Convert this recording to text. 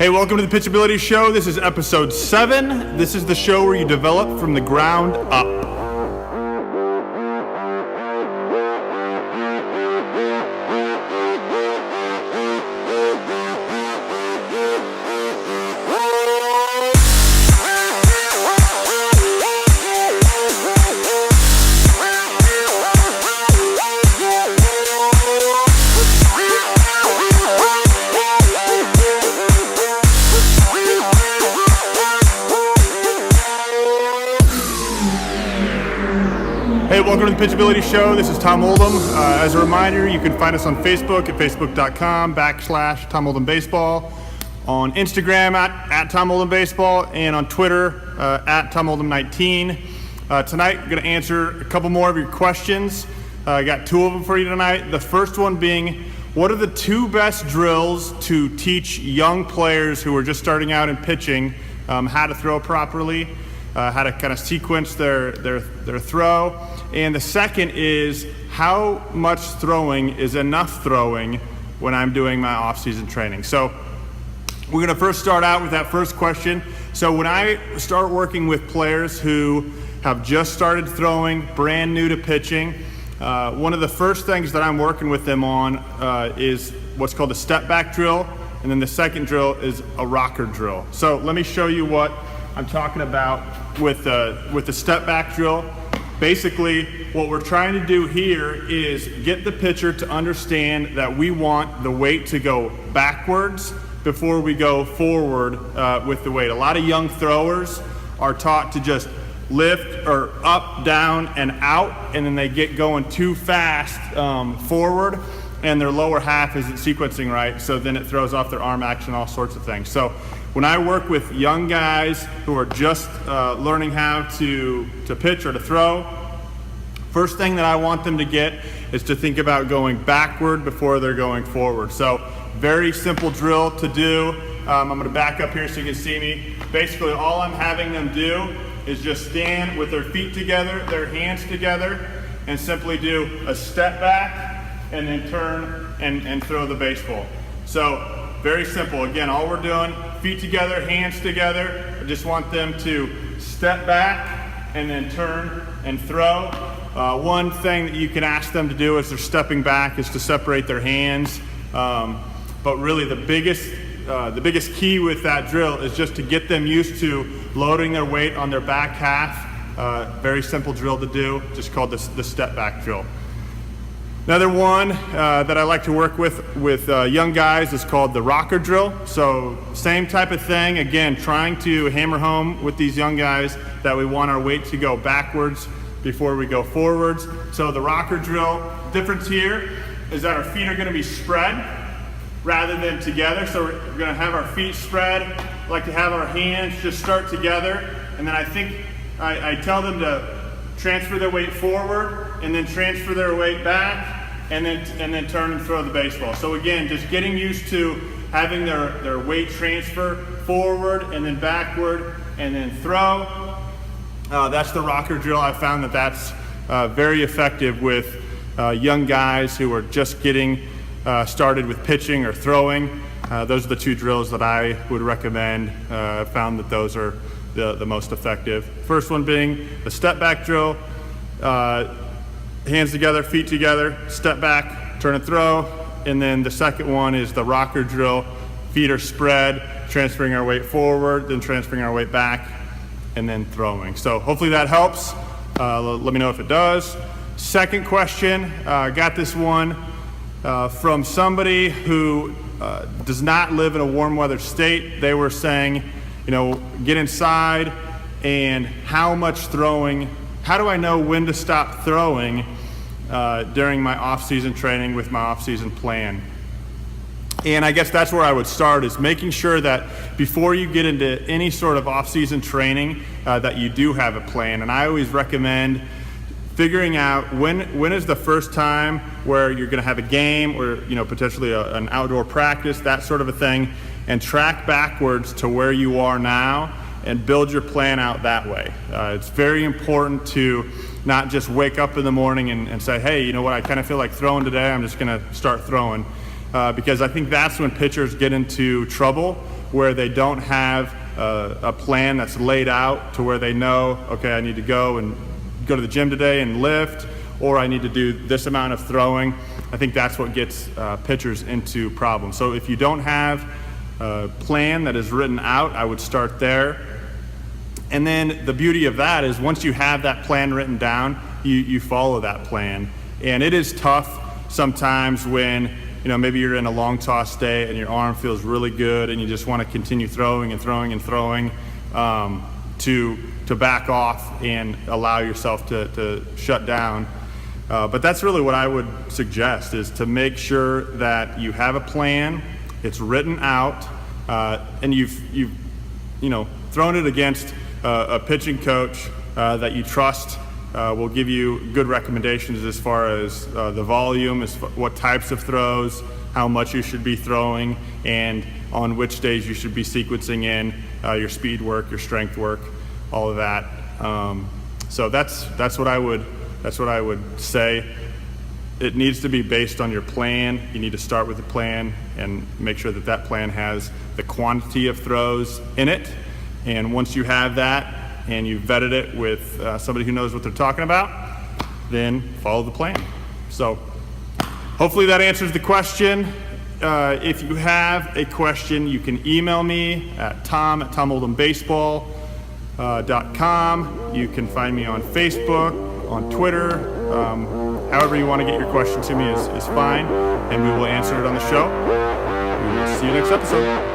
Hey, welcome to the Pitchability Show. This is episode 7. This is the show where you develop from the ground up. Hey, welcome to the Pitchability Show. This is Tom Oldham. As a reminder, you can find us on Facebook at facebook.com/Tom Oldham Baseball, on Instagram at Tom Oldham Baseball, and on Twitter at Tom Oldham 19. Tonight, I'm going to answer a couple more of your questions. I got 2 of them for you tonight. The first one being, what are the 2 best drills to teach young players who are just starting out in pitching how to throw properly? How to kind of sequence their throw. And the second is, how much throwing is enough throwing when I'm doing my off-season training? So we're going to first start out with that first question. So when I start working with players who have just started throwing, brand new to pitching, one of the first things that I'm working with them on is what's called a step back drill, and then the second drill is a rocker drill. So let me show you what I'm talking about with the step back drill. Basically, what we're trying to do here is get the pitcher to understand that we want the weight to go backwards before we go forward with the weight. A lot of young throwers are taught to just lift or up, down, and out, and then they get going too fast forward, and their lower half isn't sequencing right, so then it throws off their arm action, all sorts of things. So when I work with young guys who are just learning how to pitch or to throw, first thing that I want them to get is to think about going backward before they're going forward. So very simple drill to do. I'm going to back up here so you can see me. Basically, all I'm having them do is just stand with their feet together, their hands together, and simply do a step back and then turn and throw the baseball. So very simple. Again, all we're doing, feet together, hands together. I just want them to step back and then turn and throw. One thing that you can ask them to do as they're stepping back is to separate their hands. But really the biggest key with that drill is just to get them used to loading their weight on their back half. Very simple drill to do, just called the step back drill. Another one that I like to work with young guys is called the rocker drill. So same type of thing, again, trying to hammer home with these young guys that we want our weight to go backwards before we go forwards. So the rocker drill, difference here is that our feet are going to be spread rather than together. So we're going to have our feet spread. I like to have our hands just start together, and then I tell them to transfer their weight forward and then transfer their weight back and then turn and throw the baseball. So again, just getting used to having their weight transfer forward and then backward and then throw. That's the rocker drill. I found that's very effective with young guys who are just getting started with pitching or throwing. Those are the 2 drills that I would recommend. I found that those are the most effective. First one being the step back drill, hands together, feet together, step back, turn and throw. And then the second one is the rocker drill, feet are spread, transferring our weight forward, then transferring our weight back, and then throwing. So hopefully that helps. Let me know if it does. Second question, got this one from somebody who does not live in a warm weather state. They were saying, get inside, and how much throwing, how do I know when to stop throwing during my off-season training with my off-season plan? And I guess that's where I would start, is making sure that before you get into any sort of off-season training that you do have a plan. And I always recommend figuring out when is the first time where you're going to have a game or potentially an outdoor practice, that sort of a thing, and track backwards to where you are now and build your plan out that way. It's very important to not just wake up in the morning and say, hey, you know what, I kind of feel like throwing today, I'm just going to start throwing. Because I think that's when pitchers get into trouble where they don't have a plan that's laid out to where they know, okay, I need to go to the gym today and lift, or I need to do this amount of throwing. I think that's what gets pitchers into problems. So if you don't have a plan that is written out, I would start there. And then the beauty of that is once you have that plan written down, you follow that plan. And it is tough sometimes when, maybe you're in a long toss day and your arm feels really good and you just want to continue throwing and throwing and throwing, to back off and allow yourself to shut down. But that's really what I would suggest, is to make sure that you have a plan, it's written out, and you've thrown it against a pitching coach that you trust will give you good recommendations as far as the volume, what types of throws, how much you should be throwing, and on which days you should be sequencing in your speed work, your strength work, all of that. So that's what I would say. It needs to be based on your plan. You need to start with a plan and make sure that plan has the quantity of throws in it. And once you have that and you've vetted it with somebody who knows what they're talking about, then follow the plan. So hopefully that answers the question. If you have a question, you can email me at tom@tomoldhambaseball.com. You can find me on Facebook, on Twitter. However you want to get your question to me is fine, and we will answer it on the show. We will see you next episode.